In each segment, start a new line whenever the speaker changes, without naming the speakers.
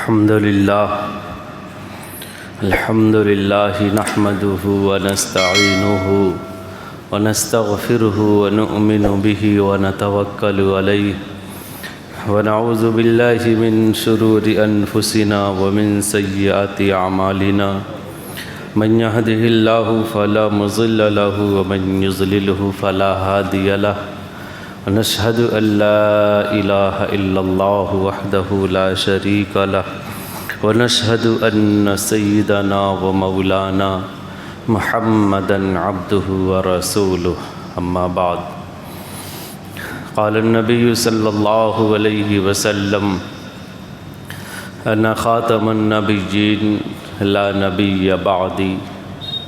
الحمد لله نحمده ونستعينه ونستغفره ونؤمن به ونتوكل عليه ونعوذ بالله من شرور أنفسنا ومن سيئات أعمالنا من يهده الله فلا مضل له ومن يضلله فلا هادي له ونشهد أن لا إله إلا الله وحده لا شريك له ونشهد أن سيدنا ومولانا محمدا عبده ورسوله أما بعد قال النبي صلى الله عليه وسلم أنا خاتم النبيين لا نبي بعدي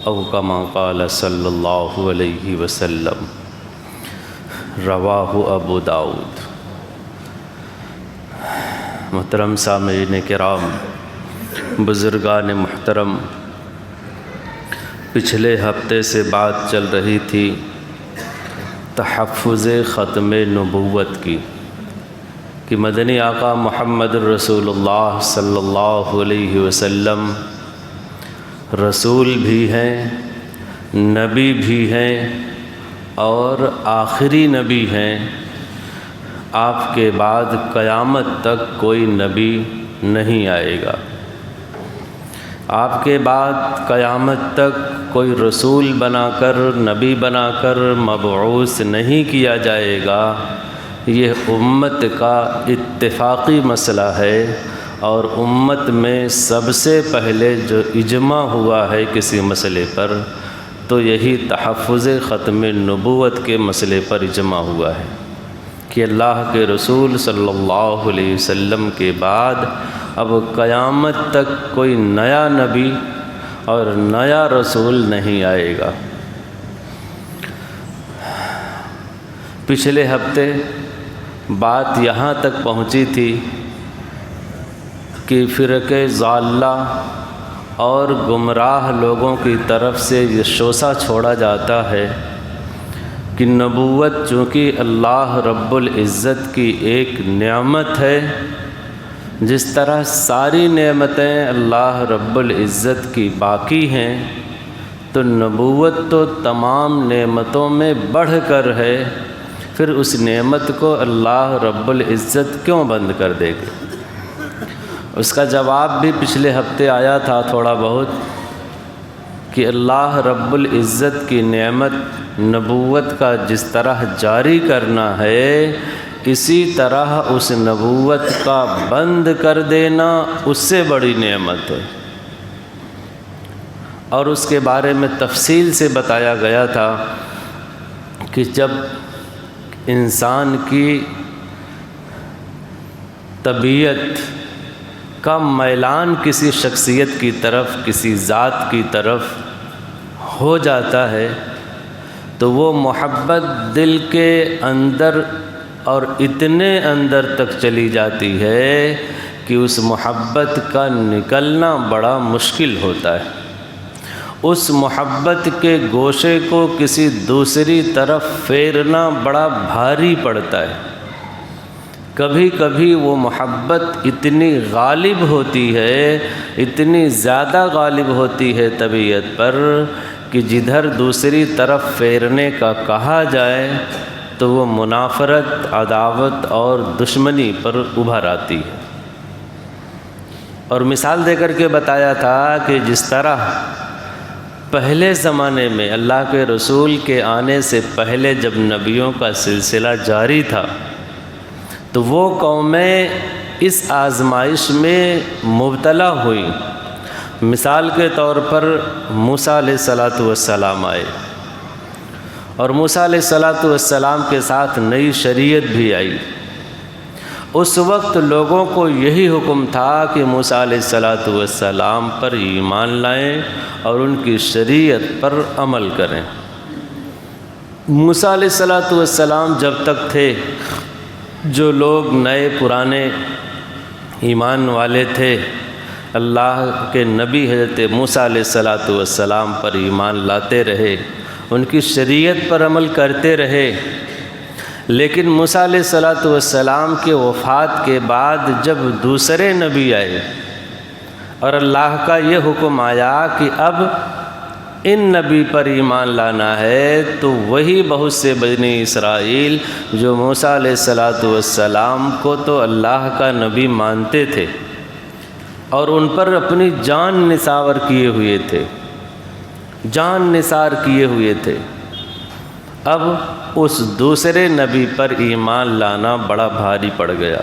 أو كما قال صلى الله عليه وسلم رواہ ابو داؤد۔ محترم سامعین کرام، بزرگان محترم، پچھلے ہفتے سے بات چل رہی تھی تحفظ ختم نبوت کی کہ مدنی آقا محمد رسول اللہ صلی اللہ علیہ وسلم رسول بھی ہیں، نبی بھی ہیں اور آخری نبی ہیں۔ آپ کے بعد قیامت تک کوئی نبی نہیں آئے گا۔ آپ کے بعد قیامت تک کوئی رسول بنا کر، نبی بنا کر مبعوث نہیں کیا جائے گا۔ یہ امت کا اتفاقی مسئلہ ہے، اور امت میں سب سے پہلے جو اجماع ہوا ہے کسی مسئلے پر تو یہی تحفظ ختم نبوت کے مسئلے پر اجماع ہوا ہے کہ اللہ کے رسول صلی اللہ علیہ وسلم کے بعد اب قیامت تک کوئی نیا نبی اور نیا رسول نہیں آئے گا۔ پچھلے ہفتے بات یہاں تک پہنچی تھی کہ فرقہ ضالہ اور گمراہ لوگوں کی طرف سے یہ شوشہ چھوڑا جاتا ہے کہ نبوت چونکہ اللہ رب العزت کی ایک نعمت ہے، جس طرح ساری نعمتیں اللہ رب العزت کی باقی ہیں، تو نبوت تو تمام نعمتوں میں بڑھ کر ہے، پھر اس نعمت کو اللہ رب العزت کیوں بند کر دے گا؟ اس کا جواب بھی پچھلے ہفتے آیا تھا تھوڑا بہت کہ اللہ رب العزت کی نعمت نبوت کا جس طرح جاری کرنا ہے، اسی طرح اس نبوت کا بند کر دینا اس سے بڑی نعمت ہے۔ اور اس کے بارے میں تفصیل سے بتایا گیا تھا کہ جب انسان کی طبیعت کا میلان کسی شخصیت کی طرف، کسی ذات کی طرف ہو جاتا ہے تو وہ محبت دل کے اندر اور اتنے اندر تک چلی جاتی ہے کہ اس محبت کا نکلنا بڑا مشکل ہوتا ہے۔ اس محبت کے گوشے کو کسی دوسری طرف پھیرنا بڑا بھاری پڑتا ہے۔ کبھی کبھی وہ محبت اتنی غالب ہوتی ہے، اتنی زیادہ غالب ہوتی ہے طبیعت پر کہ جدھر دوسری طرف پھیرنے کا کہا جائے تو وہ منافرت، عداوت اور دشمنی پر ابھر آتی ہے۔ اور مثال دے کر کے بتایا تھا کہ جس طرح پہلے زمانے میں اللہ کے رسول کے آنے سے پہلے جب نبیوں کا سلسلہ جاری تھا تو وہ قومیں اس آزمائش میں مبتلا ہوئیں۔ مثال کے طور پر موسیٰ علیہ السلام آئے، اور موسیٰ علیہ السلام کے ساتھ نئی شریعت بھی آئی۔ اس وقت لوگوں کو یہی حکم تھا کہ موسیٰ علیہ السلام پر ایمان لائیں اور ان کی شریعت پر عمل کریں۔ موسیٰ علیہ السلام جب تک تھے، جو لوگ نئے پرانے ایمان والے تھے اللہ کے نبی حضرت موسیٰ علیہ السلام پر ایمان لاتے رہے، ان کی شریعت پر عمل کرتے رہے، لیکن موسیٰ علیہ السلام کے وفات کے بعد جب دوسرے نبی آئے اور اللہ کا یہ حکم آیا کہ اب ان نبی پر ایمان لانا ہے، تو وہی بہت سے بنی اسرائیل جو موسیٰ علیہ السلام کو تو اللہ کا نبی مانتے تھے اور ان پر اپنی جان نثار کیے ہوئے تھے، جان نثار کیے ہوئے تھے، اب اس دوسرے نبی پر ایمان لانا بڑا بھاری پڑ گیا۔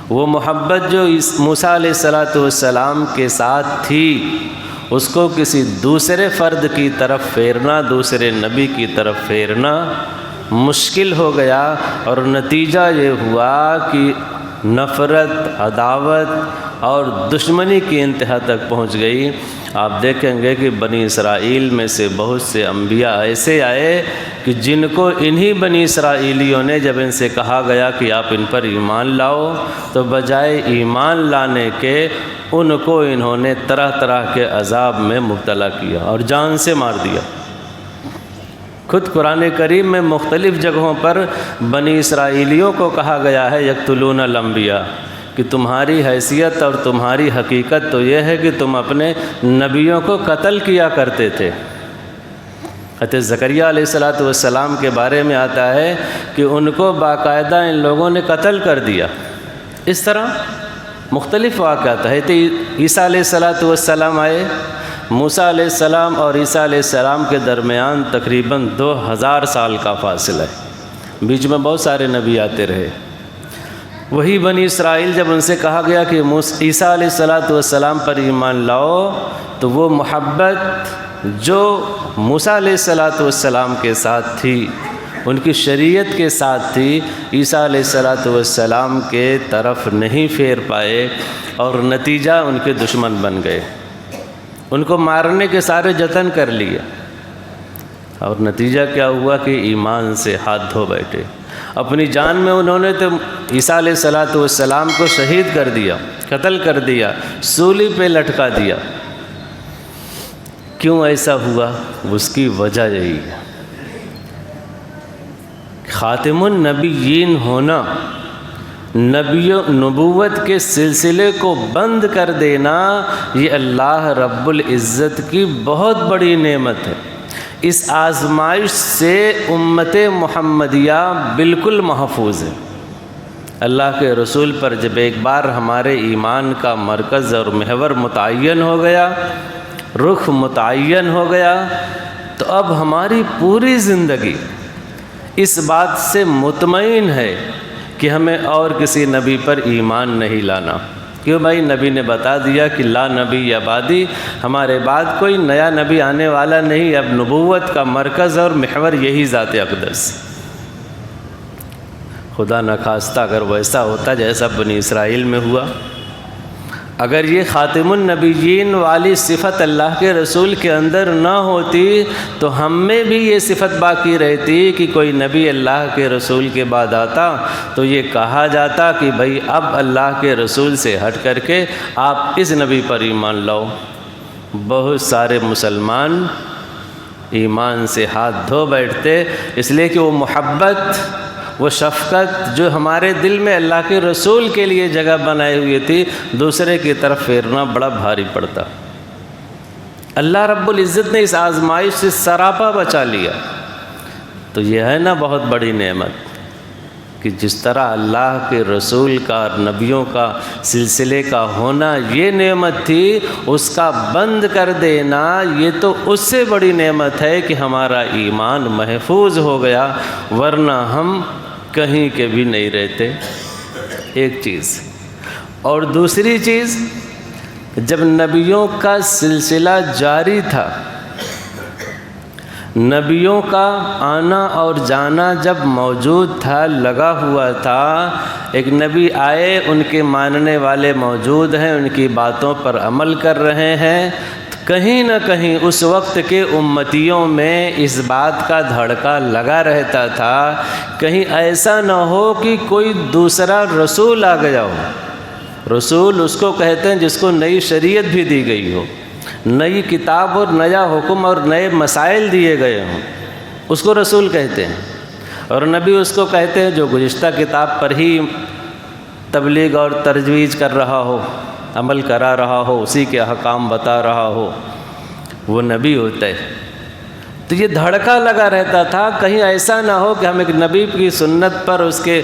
وہ محبت جو موسیٰ علیہ السلام کے ساتھ تھی، اس کو کسی دوسرے فرد کی طرف پھیرنا، دوسرے نبی کی طرف پھیرنا مشکل ہو گیا، اور نتیجہ یہ ہوا کہ نفرت، عداوت اور دشمنی کی انتہا تک پہنچ گئی۔ آپ دیکھیں گے کہ بنی اسرائیل میں سے بہت سے انبیاء ایسے آئے کہ جن کو انہی بنی اسرائیلیوں نے جب ان سے کہا گیا کہ آپ ان پر ایمان لاؤ، تو بجائے ایمان لانے کے ان کو انہوں نے طرح طرح کے عذاب میں مبتلا کیا اور جان سے مار دیا۔ خود قرآن کریم میں مختلف جگہوں پر بنی اسرائیلیوں کو کہا گیا ہے یقتلون الانبیاء، کہ تمہاری حیثیت اور تمہاری حقیقت تو یہ ہے کہ تم اپنے نبیوں کو قتل کیا کرتے تھے۔ حضرت زکریا علیہ السلام کے بارے میں آتا ہے کہ ان کو باقاعدہ ان لوگوں نے قتل کر دیا۔ اس طرح مختلف واقعات ہیں۔ عیسیٰ علیہ السلام آئے، موسیٰ علیہ السلام اور عیسیٰ علیہ السلام کے درمیان تقریباً 2000 سال کا فاصلہ ہے، بیچ میں بہت سارے نبی آتے رہے۔ وہی بنی اسرائیل جب ان سے کہا گیا کہ عیسیٰ علیہ السلام پر ایمان لاؤ، تو وہ محبت جو موسیٰ علیہ السلام کے ساتھ تھی، ان کی شریعت کے ساتھ تھی، عیسیٰ علیہ السلام کے طرف نہیں پھیر پائے، اور نتیجہ ان کے دشمن بن گئے۔ ان کو مارنے کے سارے جتن کر لیے، اور نتیجہ کیا ہوا کہ ایمان سے ہاتھ دھو بیٹھے۔ اپنی جان میں انہوں نے تو عیسیٰ علیہ السلام کو شہید کر دیا، قتل کر دیا، سولی پہ لٹکا دیا۔ کیوں ایسا ہوا؟ اس کی وجہ یہی ہے، خاتم النبیین ہونا، نبوت کے سلسلے کو بند کر دینا، یہ اللہ رب العزت کی بہت بڑی نعمت ہے۔ اس آزمائش سے امت محمدیہ بالکل محفوظ ہے۔ اللہ کے رسول پر جب ایک بار ہمارے ایمان کا مرکز اور محور متعین ہو گیا، رخ متعین ہو گیا، تو اب ہماری پوری زندگی اس بات سے مطمئن ہے کہ ہمیں اور کسی نبی پر ایمان نہیں لانا۔ کیوں بھائی؟ نبی نے بتا دیا کہ لا نبی بعدی، ہمارے بعد کوئی نیا نبی آنے والا نہیں، اب نبوت کا مرکز اور محور یہی ذات اقدس۔ خدا نخواستہ اگر ویسا ہوتا جیسا بنی اسرائیل میں ہوا، اگر یہ خاتم النبیین والی صفت اللہ کے رسول کے اندر نہ ہوتی، تو ہم میں بھی یہ صفت باقی رہتی کہ کوئی نبی اللہ کے رسول کے بعد آتا تو یہ کہا جاتا کہ بھئی اب اللہ کے رسول سے ہٹ کر کے آپ اس نبی پر ایمان لاؤ۔ بہت سارے مسلمان ایمان سے ہاتھ دھو بیٹھتے، اس لیے کہ وہ محبت، وہ شفقت جو ہمارے دل میں اللہ کے رسول کے لیے جگہ بنائی ہوئی تھی، دوسرے کی طرف پھیرنا بڑا بھاری پڑتا۔ اللہ رب العزت نے اس آزمائش سے سراپا بچا لیا۔ تو یہ ہے نا بہت بڑی نعمت کہ جس طرح اللہ کے رسول کا اور نبیوں کا سلسلے کا ہونا یہ نعمت تھی، اس کا بند کر دینا یہ تو اس سے بڑی نعمت ہے کہ ہمارا ایمان محفوظ ہو گیا، ورنہ ہم کہیں کے بھی نہیں رہتے۔ ایک چیز، اور دوسری چیز، جب نبیوں کا سلسلہ جاری تھا، نبیوں کا آنا اور جانا جب موجود تھا، لگا ہوا تھا، ایک نبی آئے، ان کے ماننے والے موجود ہیں، ان کی باتوں پر عمل کر رہے ہیں، کہیں نہ کہیں اس وقت کے امتیوں میں اس بات کا دھڑکا لگا رہتا تھا، کہیں ایسا نہ ہو کہ کوئی دوسرا رسول آ گیا ہو۔ رسول اس کو کہتے ہیں جس کو نئی شریعت بھی دی گئی ہو، نئی کتاب اور نیا حکم اور نئے مسائل دیے گئے ہوں، اس کو رسول کہتے ہیں۔ اور نبی اس کو کہتے ہیں جو گزشتہ کتاب پر ہی تبلیغ اور تجویز کر رہا ہو، عمل کرا رہا ہو، اسی کے احکام بتا رہا ہو، وہ نبی ہوتا ہے۔ تو یہ دھڑکا لگا رہتا تھا کہیں ایسا نہ ہو کہ ہم ایک نبی کی سنت پر، اس کے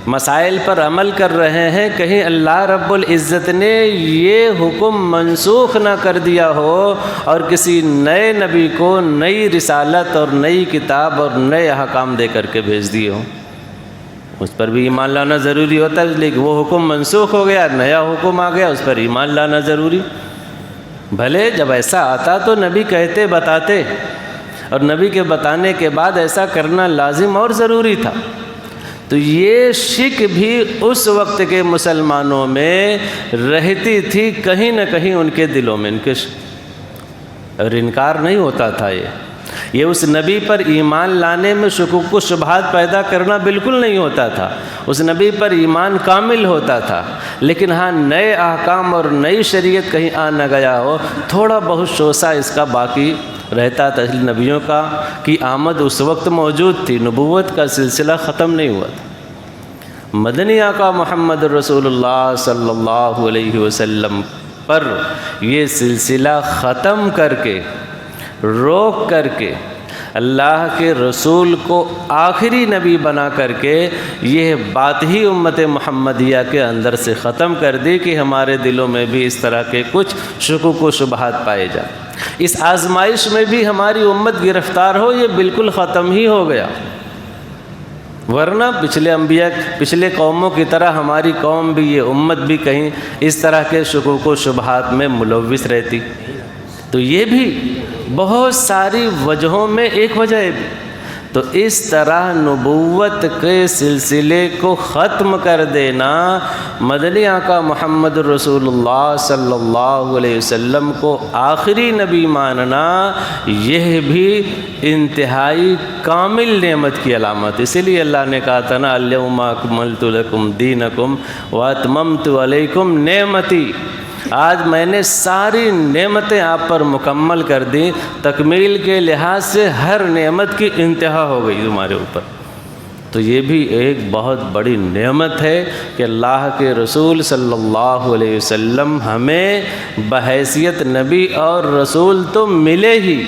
مسائل پر عمل کر رہے ہیں، کہیں اللہ رب العزت نے یہ حکم منسوخ نہ کر دیا ہو اور کسی نئے نبی کو نئی رسالت اور نئی کتاب اور نئے احکام دے کر کے بھیج دیے ہوں۔ اس پر بھی ایمان لانا ضروری ہوتا ہے، لیکن وہ حکم منسوخ ہو گیا، نیا حکم آ گیا، اس پر ایمان لانا ضروری۔ بھلے جب ایسا آتا تو نبی کہتے بتاتے، اور نبی کے بتانے کے بعد ایسا کرنا لازم اور ضروری تھا۔ تو یہ شک بھی اس وقت کے مسلمانوں میں رہتی تھی، کہیں نہ کہیں ان کے دلوں میں، ان کے اور انکار نہیں ہوتا تھا۔ یہ اس نبی پر ایمان لانے میں شکوک و شبہات پیدا کرنا بالکل نہیں ہوتا تھا، اس نبی پر ایمان کامل ہوتا تھا۔ لیکن ہاں نئے احکام اور نئی شریعت کہیں آ نہ گیا ہو، تھوڑا بہت شوسہ اس کا باقی رہتا تھا۔ نبیوں کی آمد اس وقت موجود تھی، نبوت کا سلسلہ ختم نہیں ہوا تھا۔ مدنی آقا محمد رسول اللہ صلی اللہ علیہ وسلم پر یہ سلسلہ ختم کر کے، روک کر کے، اللہ کے رسول کو آخری نبی بنا کر کے یہ بات ہی امت محمدیہ کے اندر سے ختم کر دی کہ ہمارے دلوں میں بھی اس طرح کے کچھ شکوک و شبہات پائے جائیں۔ اس آزمائش میں بھی ہماری امت گرفتار ہو، یہ بالکل ختم ہی ہو گیا، ورنہ پچھلے انبیاء، پچھلے قوموں کی طرح ہماری قوم بھی، یہ امت بھی کہیں اس طرح کے شکوک و شبہات میں ملوث رہتی۔ تو یہ بھی بہت ساری وجہوں میں ایک وجہ ہے۔ تو اس طرح نبوت کے سلسلے کو ختم کر دینا، مدنی آقا محمد رسول اللہ صلی اللہ علیہ وسلم کو آخری نبی ماننا، یہ بھی انتہائی کامل نعمت کی علامت۔ اسی لیے اللہ نے کہا تھا نا، الیوم اکملت لکم دینکم واتممت علیکم نعمتی، آج میں نے ساری نعمتیں آپ پر مکمل کر دیں، تکمیل کے لحاظ سے ہر نعمت کی انتہا ہو گئی تمہارے اوپر۔ تو یہ بھی ایک بہت بڑی نعمت ہے کہ اللہ کے رسول صلی اللہ علیہ وسلم ہمیں بحیثیت نبی اور رسول تو ملے ہی،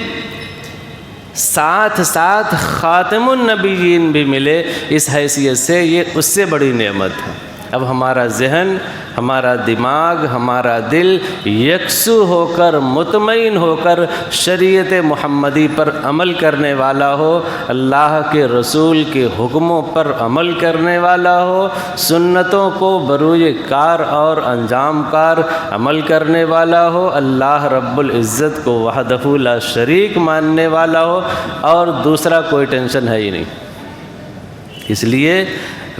ساتھ ساتھ خاتم النبیین بھی ملے، اس حیثیت سے یہ اس سے بڑی نعمت ہے۔ اب ہمارا ذہن، ہمارا دماغ، ہمارا دل یکسو ہو کر، مطمئن ہو کر شریعت محمدی پر عمل کرنے والا ہو، اللہ کے رسول کے حکموں پر عمل کرنے والا ہو، سنتوں کو بروئے کار اور انجام کار عمل کرنے والا ہو، اللہ رب العزت کو وحدہ لا شریک ماننے والا ہو، اور دوسرا کوئی ٹینشن ہے ہی نہیں۔ اس لیے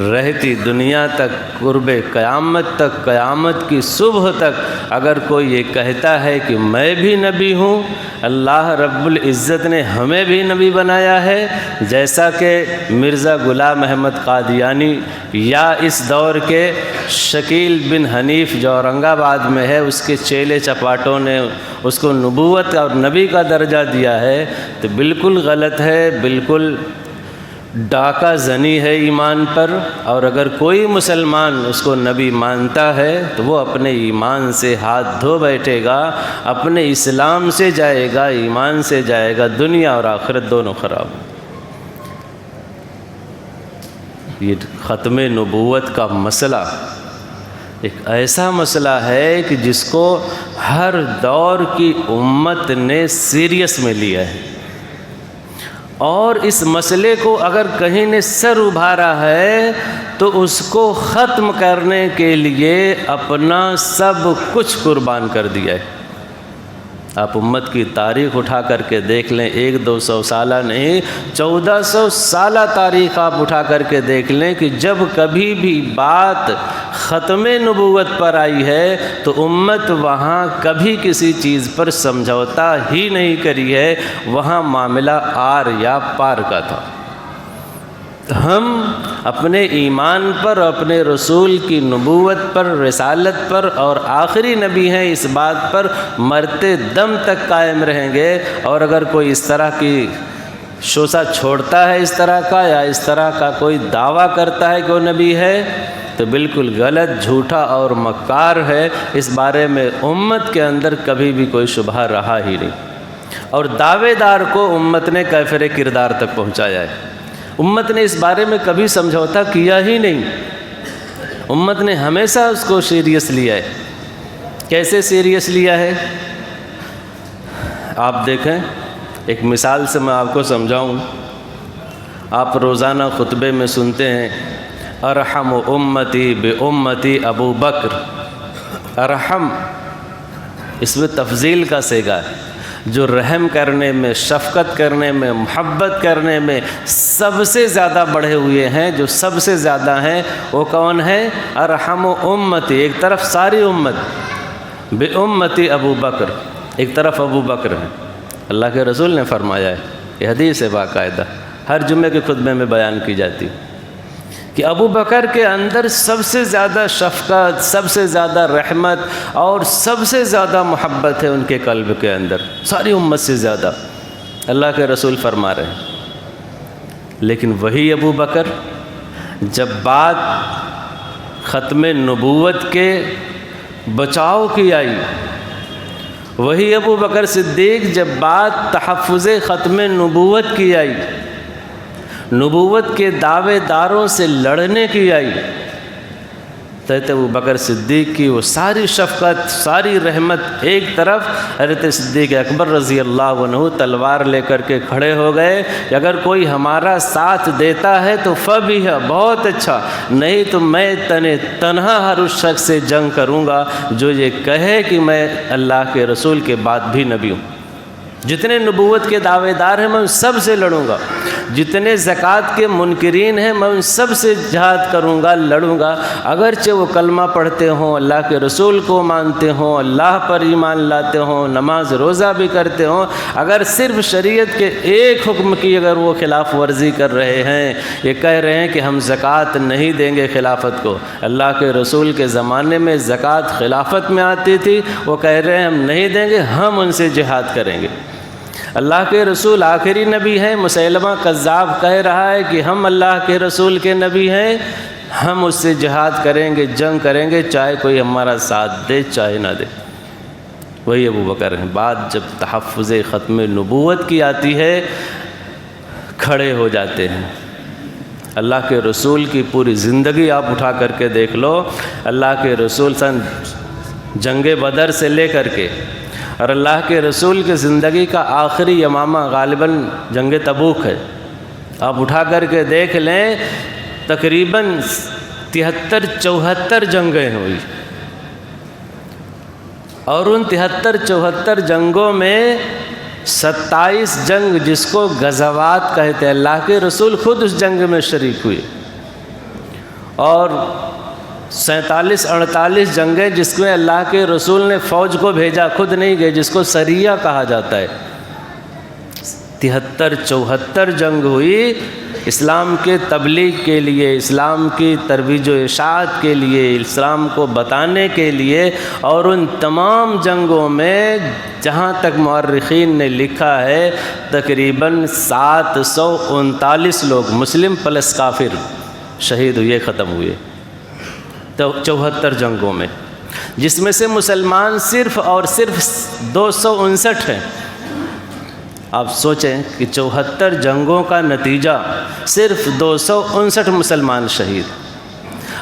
رہتی دنیا تک، قرب قیامت تک، قیامت کی صبح تک اگر کوئی یہ کہتا ہے کہ میں بھی نبی ہوں، اللہ رب العزت نے ہمیں بھی نبی بنایا ہے، جیسا کہ مرزا غلام احمد قادیانی یا اس دور کے شکیل بن حنیف جو اورنگ آباد میں ہے، اس کے چیلے چپاٹوں نے اس کو نبوت اور نبی کا درجہ دیا ہے، تو بالکل غلط ہے، بالکل ڈاکہ زنی ہے ایمان پر۔ اور اگر کوئی مسلمان اس کو نبی مانتا ہے تو وہ اپنے ایمان سے ہاتھ دھو بیٹھے گا، اپنے اسلام سے جائے گا، ایمان سے جائے گا، دنیا اور آخرت دونوں خراب۔ یہ ختم نبوت کا مسئلہ ایک ایسا مسئلہ ہے کہ جس کو ہر دور کی امت نے سیریس میں لیا ہے، اور اس مسئلے کو اگر کہیں نے سر ابھارا ہے تو اس کو ختم کرنے کے لیے اپنا سب کچھ قربان کر دیا ہے۔ آپ امت کی تاریخ اٹھا کر کے دیکھ لیں، 100-200 سالہ نہیں، 1400 سالہ تاریخ آپ اٹھا کر کے دیکھ لیں کہ جب کبھی بھی بات ختم نبوت پر آئی ہے تو امت وہاں کبھی کسی چیز پر سمجھوتا ہی نہیں کری ہے، وہاں معاملہ آر یا پار کا تھا۔ ہم اپنے ایمان پر، اپنے رسول کی نبوت پر، رسالت پر اور آخری نبی ہیں اس بات پر مرتے دم تک قائم رہیں گے۔ اور اگر کوئی اس طرح کی شوسہ چھوڑتا ہے اس طرح کا، یا اس طرح کا کوئی دعویٰ کرتا ہے کہ وہ نبی ہے، تو بالکل غلط، جھوٹا اور مکار ہے۔ اس بارے میں امت کے اندر کبھی بھی کوئی شبہ رہا ہی نہیں، اور دعوے دار کو امت نے کافر کردار تک پہنچایا ہے۔ امت نے اس بارے میں کبھی سمجھوتا کیا ہی نہیں، امت نے ہمیشہ اس کو سیریس لیا ہے۔ کیسے سیریس لیا ہے؟ آپ دیکھیں، ایک مثال سے میں آپ کو سمجھاؤں۔ آپ روزانہ خطبے میں سنتے ہیں ارحم امتی بامتی ابو بکر۔ ارحم اس میں تفضیل کا صیغہ ہے، جو رحم کرنے میں، شفقت کرنے میں، محبت کرنے میں سب سے زیادہ بڑھے ہوئے ہیں، جو سب سے زیادہ ہیں وہ کون ہے؟ ارحم امتی، ایک طرف ساری امت، بامتی ابو بکر، ایک طرف ابو بکر ہے۔ اللہ کے رسول نے فرمایا ہے، یہ حدیث ہے باقاعدہ، ہر جمعے کے خطبے میں بیان کی جاتی کہ ابو بکر کے اندر سب سے زیادہ شفقت، سب سے زیادہ رحمت اور سب سے زیادہ محبت ہے ان کے قلب کے اندر، ساری امت سے زیادہ، اللہ کے رسول فرما رہے ہیں۔ لیکن وہی ابو بکر جب بات ختم نبوت کے بچاؤ کی آئی، وہی ابو بکر صدیق جب بات تحفظ ختم نبوت کی آئی، نبوت کے دعوے داروں سے لڑنے کی آئی، حضرت ابو بکر صدیق کی وہ ساری شفقت، ساری رحمت ایک طرف، حضرت صدیق اکبر رضی اللہ عنہ تلوار لے کر کے کھڑے ہو گئے کہ اگر کوئی ہمارا ساتھ دیتا ہے تو فبی ہے، بہت اچھا، نہیں تو میں تنہا ہر اس شخص سے جنگ کروں گا جو یہ کہے کہ میں اللہ کے رسول کے بعد بھی نبی ہوں۔ جتنے نبوت کے دعوے دار ہیں میں ان سب سے لڑوں گا، جتنے زکوٰۃ کے منکرین ہیں میں ان سب سے جہاد کروں گا، لڑوں گا، اگرچہ وہ کلمہ پڑھتے ہوں، اللہ کے رسول کو مانتے ہوں، اللہ پر ایمان لاتے ہوں، نماز روزہ بھی کرتے ہوں، اگر صرف شریعت کے ایک حکم کی اگر وہ خلاف ورزی کر رہے ہیں، یہ کہہ رہے ہیں کہ ہم زکوٰۃ نہیں دیں گے خلافت کو، اللہ کے رسول کے زمانے میں زکوٰۃ خلافت میں آتی تھی، وہ کہہ رہے ہیں ہم نہیں دیں گے، ہم ان سے جہاد کریں گے۔ اللہ کے رسول آخری نبی ہیں، مسیلمہ کذاب کہہ رہا ہے کہ ہم اللہ کے رسول کے نبی ہیں، ہم اس سے جہاد کریں گے، جنگ کریں گے، چاہے کوئی ہمارا ساتھ دے چاہے نہ دے۔ وہی ابو بکر ہیں۔ بات جب تحفظ ختم نبوت کی آتی ہے، کھڑے ہو جاتے ہیں۔ اللہ کے رسول کی پوری زندگی آپ اٹھا کر کے دیکھ لو، اللہ کے رسول جنگ بدر سے لے کر کے اور اللہ کے رسول کی زندگی کا آخری یمامہ غالباً جنگ تبوک ہے۔ آپ اٹھا کر کے دیکھ لیں، تقریباً 73-74 جنگیں ہوئی، اور ان 73-74 جنگوں میں 27 جنگ جس کو غزوات کہتے ہیں، اللہ کے رسول خود اس جنگ میں شریک ہوئے، اور 47-48 جنگیں جس میں اللہ کے رسول نے فوج کو بھیجا، خود نہیں گئے، جس کو سریہ کہا جاتا ہے۔ 73-74 جنگ ہوئی اسلام کے تبلیغ کے لیے، اسلام کی ترویج و اشاعت کے لیے، اسلام کو بتانے کے لیے، اور ان تمام جنگوں میں جہاں تک مورخین نے لکھا ہے تقریباً 739 لوگ مسلم پلس کافر شہید ہوئے، ختم ہوئے 74 جنگوں میں، جس میں سے مسلمان صرف اور صرف 259 ہیں۔ آپ سوچیں کہ 74 جنگوں کا نتیجہ صرف 259 مسلمان شہید،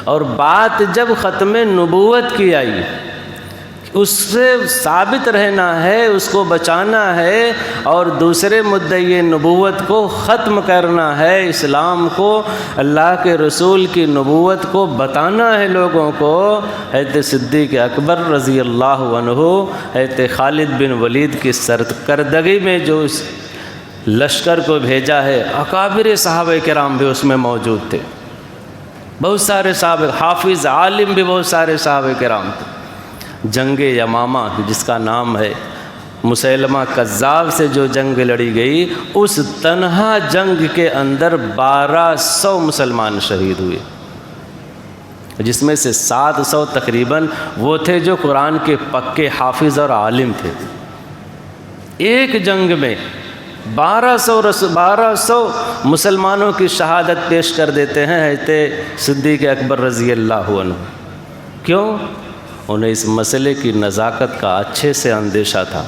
اور بات جب ختم نبوت کی آئی، اس سے ثابت رہنا ہے، اس کو بچانا ہے، اور دوسرے مدعی نبوت کو ختم کرنا ہے، اسلام کو، اللہ کے رسول کی نبوت کو بتانا ہے لوگوں کو۔ حضرت صدیق اکبر رضی اللہ عنہ حضرت خالد بن ولید کی سرکردگی میں جو اس لشکر کو بھیجا ہے، اکابر صحابہ کرام بھی اس میں موجود تھے، بہت سارے صحابہ، حافظ عالم بھی بہت سارے صحابہ کرام تھے۔ جنگ یمامہ جس کا نام ہے، مسیلمہ کذاب سے جو جنگ لڑی گئی، اس تنہا جنگ کے اندر 1200 مسلمان شہید ہوئے، جس میں سے 700 تقریباً وہ تھے جو قرآن کے پکے حافظ اور عالم تھے۔ ایک جنگ میں 1200 مسلمانوں کی شہادت پیش کر دیتے ہیں حضرت صدیق اکبر رضی اللہ عنہ۔ کیوں؟ انہیں اس مسئلے کی نزاکت کا اچھے سے اندیشہ تھا،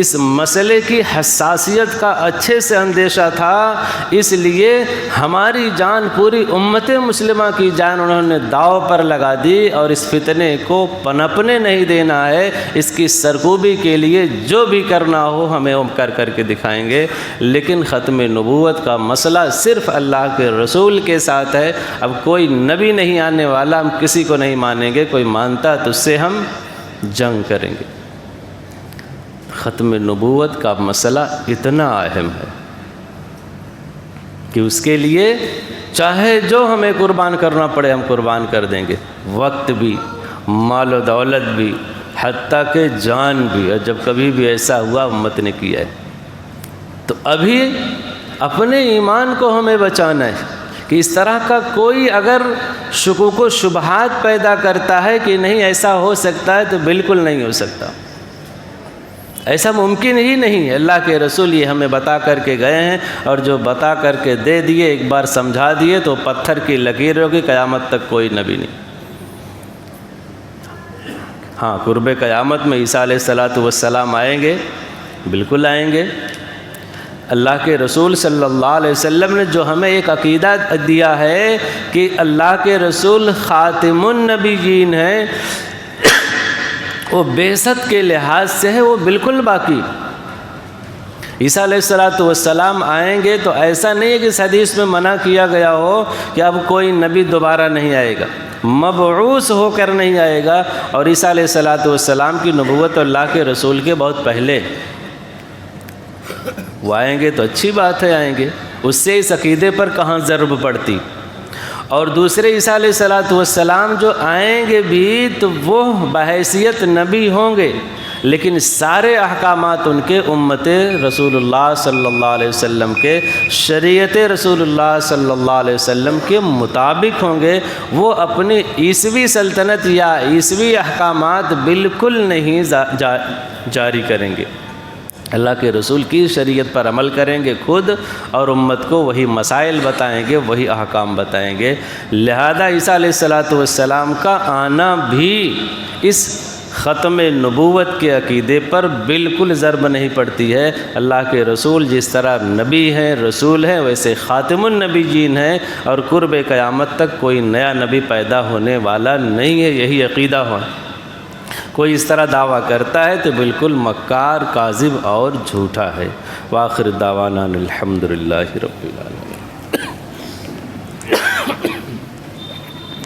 اس مسئلے کی حساسیت کا اچھے سے اندیشہ تھا، اس لیے ہماری جان، پوری امت مسلمہ کی جان انہوں نے داؤ پر لگا دی، اور اس فتنے کو پنپنے نہیں دینا ہے۔ اس کی سرکوبی کے لیے جو بھی کرنا ہو ہمیں کر کے دکھائیں گے، لیکن ختم نبوت کا مسئلہ صرف اللہ کے رسول کے ساتھ ہے۔ اب کوئی نبی نہیں آنے والا، ہم کسی کو نہیں مانیں گے، کوئی مانتا تو اس سے ہم جنگ کریں گے۔ ختم نبوت کا مسئلہ اتنا اہم ہے کہ اس کے لیے چاہے جو ہمیں قربان کرنا پڑے ہم قربان کر دیں گے، وقت بھی، مال و دولت بھی، حتیٰ کہ جان بھی۔ اور جب کبھی بھی ایسا ہوا امت نے کیا ہے تو ابھی اپنے ایمان کو ہمیں بچانا ہے کہ اس طرح کا کوئی اگر شکوک و شبہات پیدا کرتا ہے کہ نہیں ایسا ہو سکتا ہے، تو بالکل نہیں ہو سکتا، ایسا ممکن ہی نہیں ہے۔ اللہ کے رسول یہ ہمیں بتا کر کے گئے ہیں، اور جو بتا کر کے دے دیے، ایک بار سمجھا دیے تو پتھر کی لکیر ہوگی، قیامت تک کوئی نبی نہیں۔ ہاں، قرب قیامت میں عیسیٰ علیہ السلام آئیں گے، بالکل آئیں گے۔ اللہ کے رسول صلی اللہ علیہ وسلم نے جو ہمیں ایک عقیدہ دیا ہے کہ اللہ کے رسول خاتم النبیین ہیں، وہ بعثت کے لحاظ سے ہے، وہ بالکل باقی۔ عیسیٰ علیہ السلام آئیں گے تو ایسا نہیں ہے کہ اس حدیث میں منع کیا گیا ہو کہ اب کوئی نبی دوبارہ نہیں آئے گا، مبعوث ہو کر نہیں آئے گا۔ اور عیسیٰ علیہ السلام کی نبوت اللہ کے رسول کے بہت پہلے، وہ آئیں گے تو اچھی بات ہے، آئیں گے، اس سے اس عقیدے پر کہاں ضرب پڑتی۔ اور دوسرے عیسیٰ علیہ السلام جو آئیں گے بھی تو وہ بحیثیت نبی ہوں گے، لیکن سارے احکامات ان کے امت رسول اللہ صلی اللہ علیہ وسلم کے، شریعت رسول اللہ صلی اللہ علیہ وسلم کے مطابق ہوں گے۔ وہ اپنی عیسوی سلطنت یا عیسوی احکامات بالکل نہیں جاری کریں گے، اللہ کے رسول کی شریعت پر عمل کریں گے خود، اور امت کو وہی مسائل بتائیں گے، وہی احکام بتائیں گے۔ لہذا عیسیٰ علیہ السلام کا آنا بھی اس ختم نبوت کے عقیدے پر بالکل ضرب نہیں پڑتی ہے۔ اللہ کے رسول جس طرح نبی ہیں، رسول ہیں، ویسے خاتم النبیین ہیں، اور قرب قیامت تک کوئی نیا نبی پیدا ہونے والا نہیں ہے، یہی عقیدہ ہو۔ کوئی اس طرح دعویٰ کرتا ہے تو بالکل مکار، کاذب اور جھوٹا ہے۔ وآخر دعوانا الحمدللہ رب العالمین۔